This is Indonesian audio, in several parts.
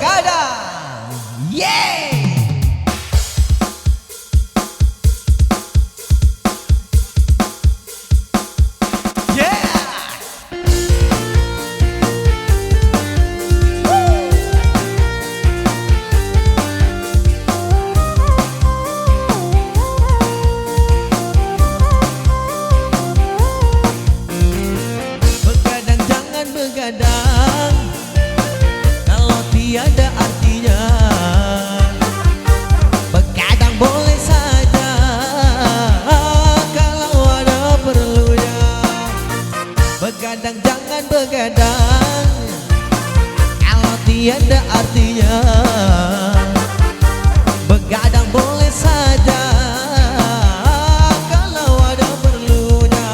begadang. Yeay. Begadang kalau tiada artinya, begadang boleh saja kalau ada perlunya. Begadang jangan begadang kalau tiada artinya, begadang boleh saja kalau ada perlunya.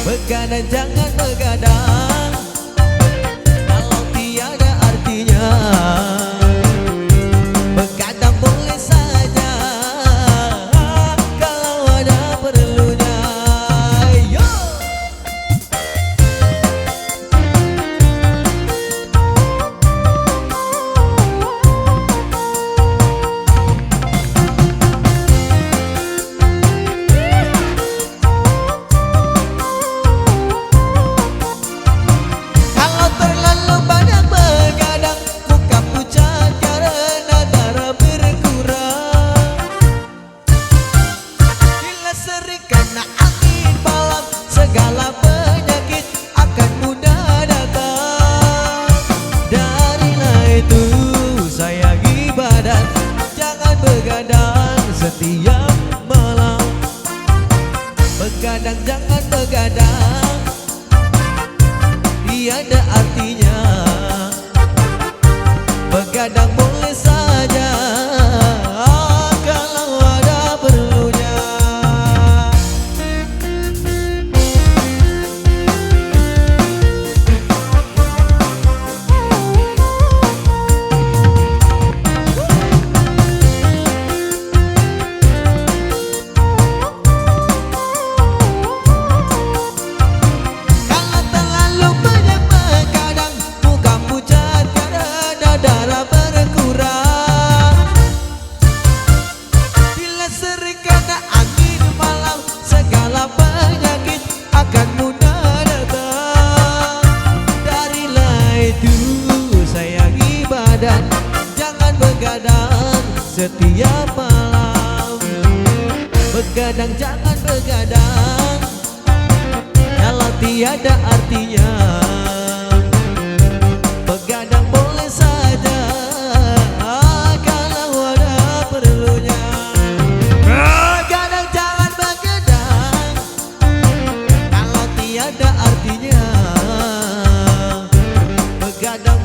Begadang jangan begadang kalau tiada artinya, begadang boleh saja kalau ada perlunya. Yo! Karena angin malam segala penyakit akan mudah datang. Darilah itu sayangi badan, jangan begadang setiap malam. Begadang jangan begadang, tiada artinya. Begadang boleh saja kalau ada perlunya. Darah berkurang bila sering kena angin malam, segala penyakit akan mudah datang. Darilah itu sayangi badan, jangan begadang setiap malam. Begadang jangan begadang kalau tiada artinya, begadang boleh saja kalau ada perlunya. Begadang jangan begadang kalau tiada artinya, begadang